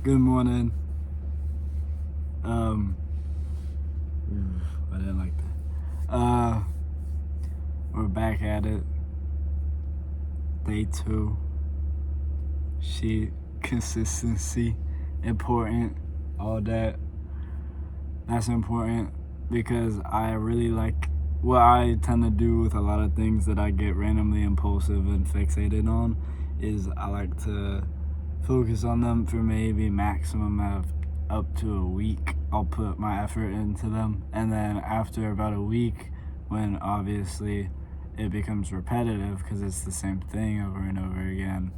Good morning. I didn't like that. We're back at it. Day 2. Shit, consistency, important, all that. That's important because I really like what I tend to do with a lot of things that I get randomly impulsive and fixated on is I like to focus on them for maybe maximum of up to a week. I'll put my effort into them, and then after about a week, when obviously it becomes repetitive because it's the same thing over and over again,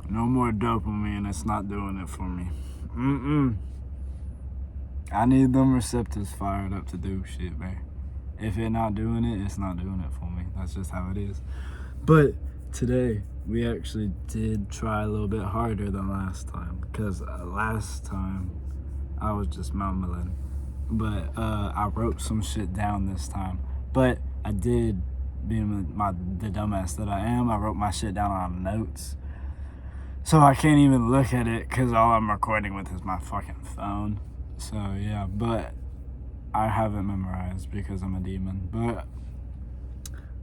no more dopamine. It's not doing it for me. I need them receptors fired up to do shit, man. If it not doing it, it's not doing it for me. That's just how it is. But today, we actually did try a little bit harder than last time. Because last time, I was just mumbling. But I wrote some shit down this time. But I did, being the dumbass that I am, I wrote my shit down on notes. So I can't even look at it because all I'm recording with is my fucking phone. So yeah, but I haven't memorized because I'm a demon. But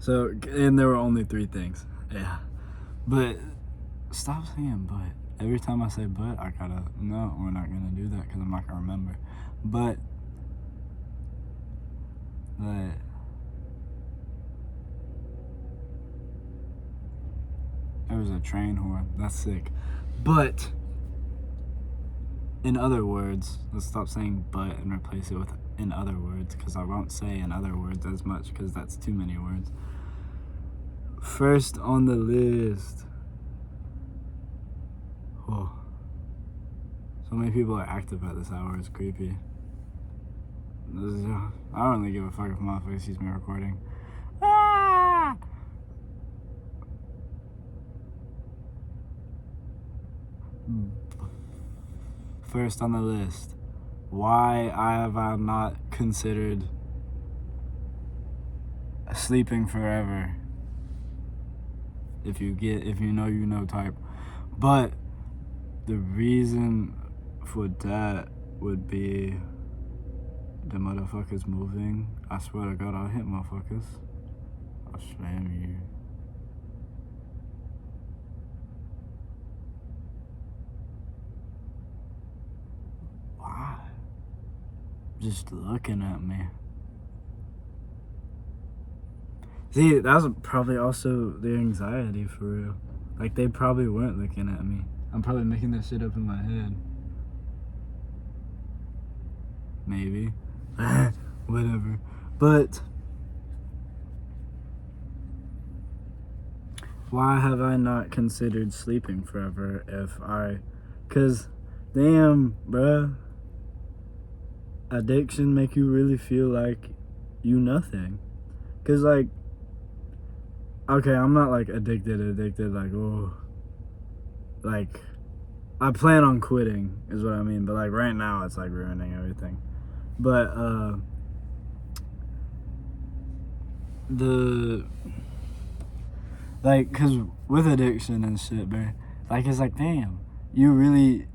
so, and there were only 3 things. Yeah, but stop saying but. Every time I say but, I gotta, no, we're not gonna do that because I'm not gonna remember. But there was a train horn. That's sick. But in other words, let's stop saying but and replace it with in other words, because I won't say in other words as much because that's too many words. First on the list. Oh. So many people are active at this hour. It's creepy. I don't really give a fuck if my face sees me recording. Ah! First on the list. Why have I not considered sleeping forever? If you know, you know type. But the reason for that would be the motherfuckers moving. I swear to God, I'll hit motherfuckers. I'll slam you. Why? Just looking at me. See, that was probably also the anxiety for real. Like, they probably weren't looking at me. I'm probably making that shit up in my head. Maybe. Whatever. But why have I not considered sleeping forever cause damn, bruh, addiction make you really feel like you nothing. Cause like, okay, I'm not like addicted, like, oh, like, I plan on quitting is what I mean, but like right now it's like ruining everything. But cause with addiction and shit, bro, like, it's like, damn, you really,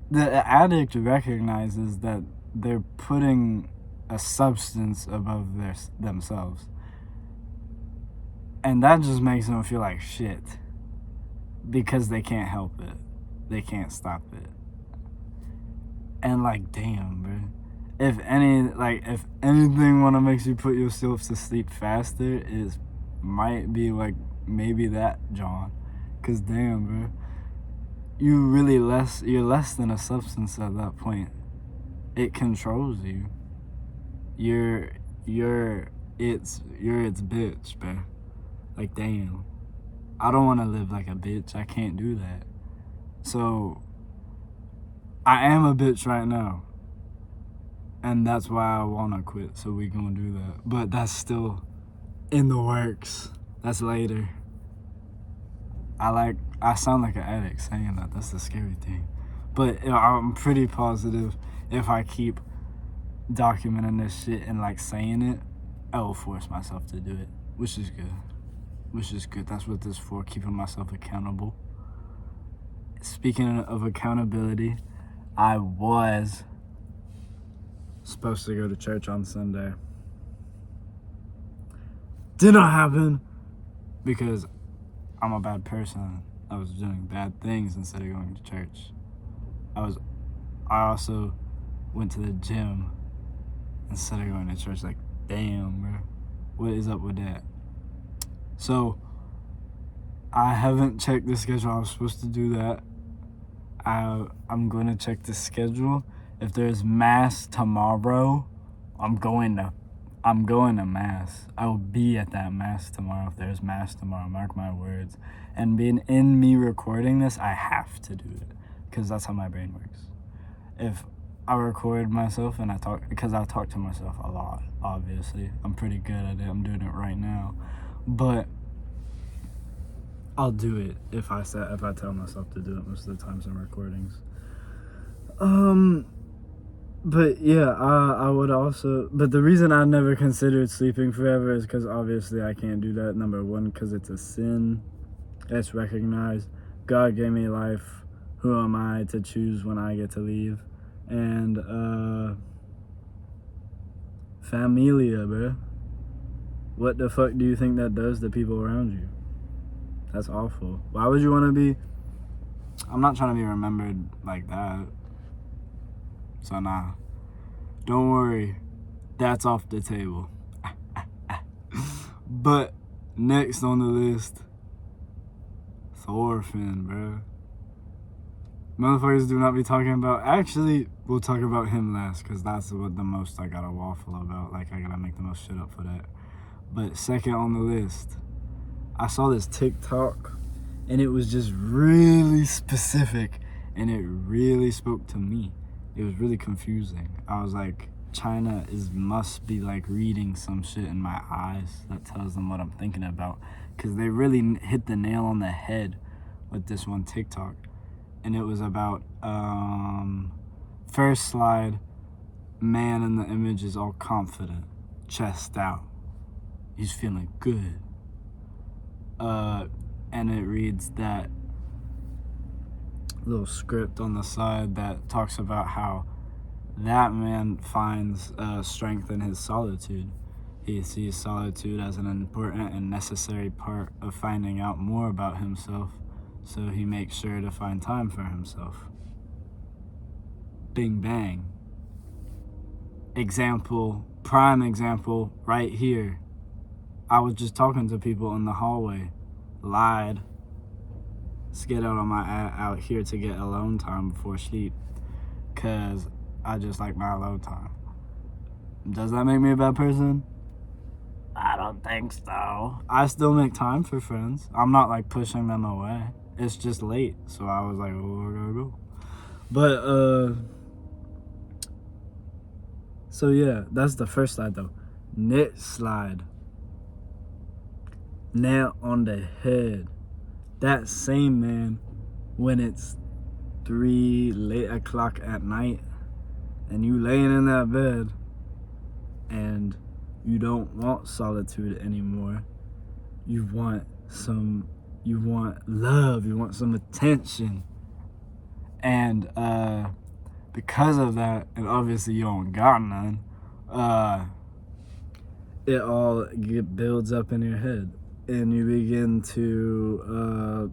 the addict recognizes that they're putting a substance above themselves, and that just makes them feel like shit because they can't help it, they can't stop it. And like, damn, bro, if anything wanna makes you put yourself to sleep faster, might be like maybe that, John. Cause damn, bro, you're less than a substance at that point. It controls you. You're its bitch, bro. Like, damn, I don't want to live like a bitch. I can't do that. So I am a bitch right now, and that's why I want to quit. So we gonna do that, but that's still in the works. That's later. I sound like an addict saying that. That's the scary thing. But I'm pretty positive if I keep documenting this shit and like saying it, I will force myself to do it, which is good. That's what this is for, keeping myself accountable. speaking of accountability, I was supposed to go to church on Sunday. Did not happen because I'm a bad person. I was doing bad things instead of going to church. I also went to the gym instead of going to church. Like, damn, bro. What is up with that? So, I haven't checked the schedule. I was supposed to do that. I'm going to check the schedule. If there's mass tomorrow, I'm going to mass. I will be at that mass tomorrow if there's mass tomorrow. Mark my words. And being in me recording this, I have to do it because that's how my brain works. If I record myself and I talk to myself a lot, obviously. I'm pretty good at it. I'm doing it right now. But I'll do it if I tell myself to do it most of the times in recordings. But yeah, I would also. But the reason I never considered sleeping forever is because obviously I can't do that. Number one, because it's a sin. It's recognized. God gave me life. Who am I to choose when I get to leave? And familia, bro. What the fuck do you think that does to people around you? That's awful. Why would you want to be... I'm not trying to be remembered like that. So nah. Don't worry. That's off the table. But next on the list, Thorfinn, bro. Motherfuckers do not be talking about... Actually, we'll talk about him last, because that's what the most I gotta waffle about. Like, I gotta make the most shit up for that. But second on the list, I saw this TikTok, and it was just really specific, and it really spoke to me. It was really confusing. I was like, China must be like reading some shit in my eyes that tells them what I'm thinking about, because they really hit the nail on the head with this one TikTok. And it was about, first slide, man in the image is all confident, chest out. He's feeling good. And it reads that little script on the side that talks about how that man finds strength in his solitude. He sees solitude as an important and necessary part of finding out more about himself, so he makes sure to find time for himself. Bing bang. Prime example right here. I was just talking to people in the hallway, lied, skid out here to get alone time before sleep, cause I just like my alone time. Does that make me a bad person? I don't think so. I still make time for friends. I'm not like pushing them away. It's just late, so I was like, oh, I gotta go. But so yeah, that's the first slide though. Next slide. Nail on the head. That same man, when it's late o'clock at night and you laying in that bed and you don't want solitude anymore, you want love, you want some attention, and because of that, and obviously you don't got none, it all builds up in your head. And you begin to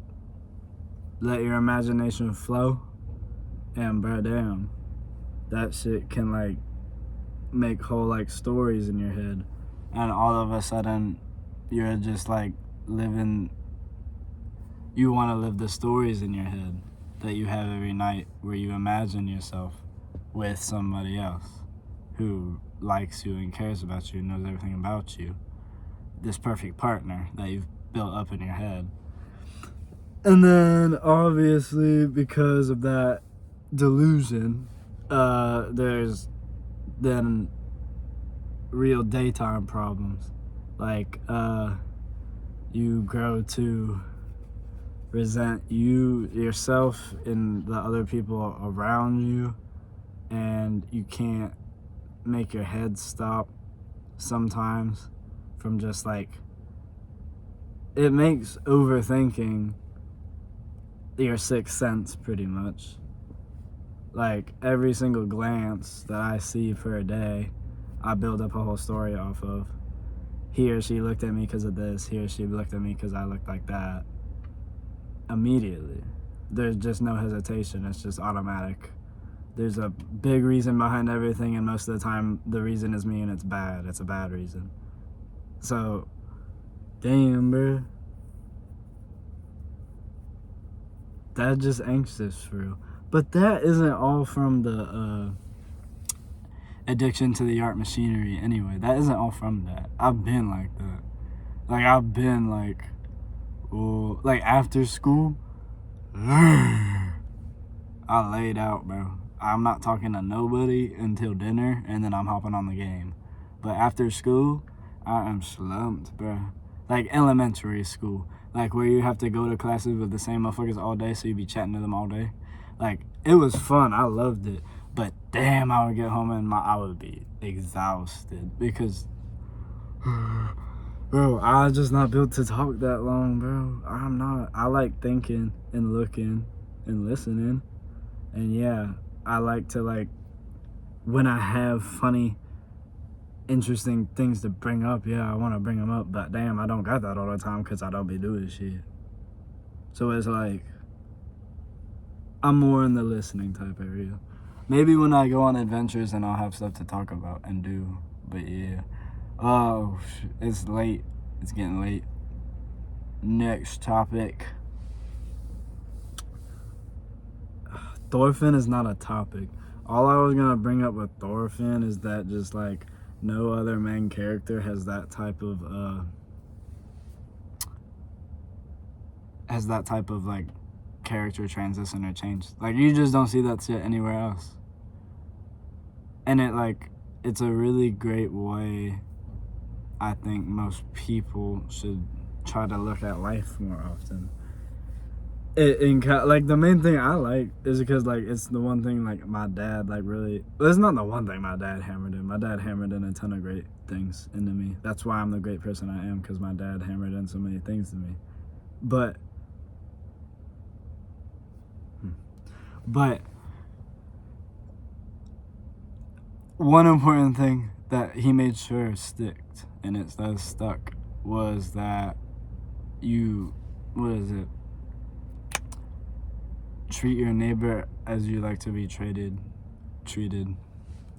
let your imagination flow, and bro, damn, that shit can like make whole like stories in your head, and all of a sudden you're just like you want to live the stories in your head that you have every night, where you imagine yourself with somebody else who likes you and cares about you and knows everything about you. This perfect partner that you've built up in your head. And then obviously because of that delusion, there's then real daytime problems. Like you grow to resent yourself and the other people around you, and you can't make your head stop sometimes from just like, it makes overthinking your sixth sense, pretty much. Like, every single glance that I see per day, I build up a whole story off of. He or she looked at me because of this. He or she looked at me because I looked like that. Immediately. There's just no hesitation. It's just automatic. There's a big reason behind everything, and most of the time, the reason is me, and it's bad. It's a bad reason. So, damn, bro. That's just anxious for real. But that isn't all from the addiction to the art machinery anyway. That isn't all from that. I've been like that. Like, I've been like, oh, like after school, I laid out, bro. I'm not talking to nobody until dinner, and then I'm hopping on the game. But after school, I am slumped, bro. Like elementary school. Like where you have to go to classes with the same motherfuckers all day, so you be chatting to them all day. Like, it was fun. I loved it. But damn, I would get home and I would be exhausted because, bro, I'm just not built to talk that long, bro. I'm not. I like thinking and looking and listening. And yeah, I like to, like, when I have funny, interesting things to bring up, yeah, I want to bring them up. But damn, I don't got that all the time because I don't be doing shit. So it's like, I'm more in the listening type area. Maybe when I go on adventures and I'll have stuff to talk about and do. But yeah. Oh, it's late. It's getting late. Next topic. Thorfinn is not a topic. All I was going to bring up with Thorfinn is that just like no other main character has that type of like character transition or change. Like, you just don't see that shit anywhere else. And it's a really great way I think most people should try to look at life more often. Like, the main thing I like is because, like, it's the one thing, like, my dad, like, really, well, it's not the one thing my dad hammered in. My dad hammered in a ton of great things into me. That's why I'm the great person I am, because my dad hammered in so many things to me. But one important thing that he made sure sticked, and it does stuck, was that treat your neighbor as you like to be treated,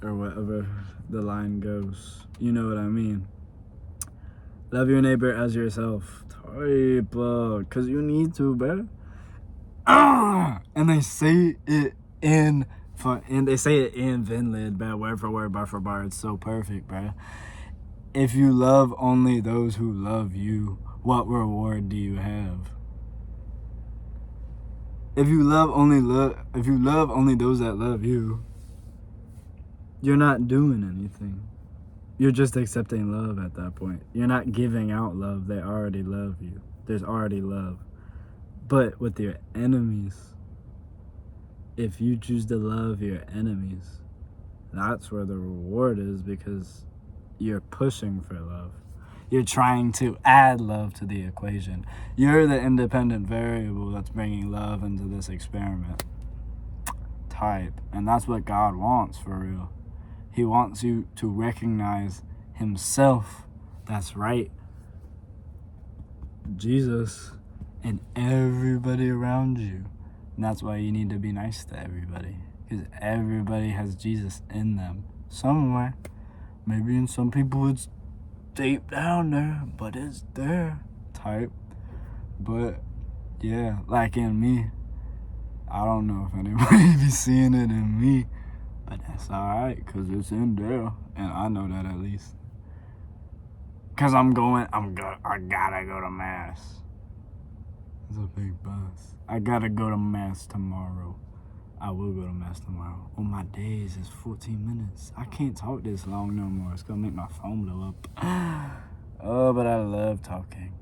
or whatever the line goes. You know what I mean. Love your neighbor as yourself. Type, cause you need to, bro. And they say it in Vinland, bro, word for word, bar for bar. It's so perfect, bro. If you love only those who love you, what reward do you have? If you love only those that love you, you're not doing anything. You're just accepting love at that point. You're not giving out love. They already love you. There's already love. But with your enemies, if you choose to love your enemies, that's where the reward is, because you're pushing for love. You're trying to add love to the equation. You're the independent variable that's bringing love into this experiment type. And that's what God wants, for real. He wants you to recognize himself. That's right. Jesus and everybody around you. And that's why you need to be nice to everybody, because everybody has Jesus in them somewhere. Maybe in some people it's deep down there, but it's there type. But yeah, like in me, I don't know if anybody be seeing it in me, but that's alright, because it's in there, and I know that at least. Because I gotta go to mass. It's a big bus. I gotta go to mass tomorrow. I will go to mass tomorrow. On my days, it's 14 minutes. I can't talk this long no more. It's gonna make my phone blow up. Oh, but I love talking.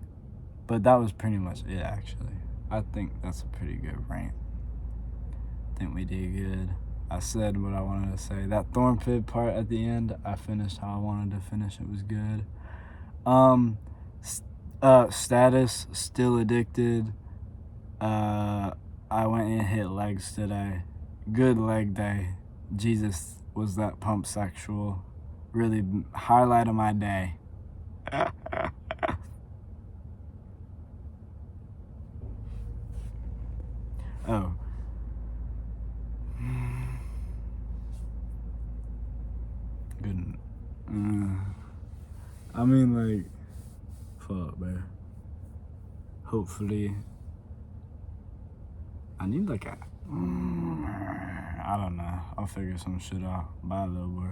But that was pretty much it, actually. I think that's a pretty good rant. I think we did good. I said what I wanted to say. That thorn pit part at the end, I finished how I wanted to finish. It was good. Status, still addicted. I went and hit legs today. Good leg day. Jesus was that pump sexual. Really highlight of my day. Oh. Good. I mean, like, fuck, man. Hopefully, I need like a. I don't know. I'll figure some shit out. Bye, little boy.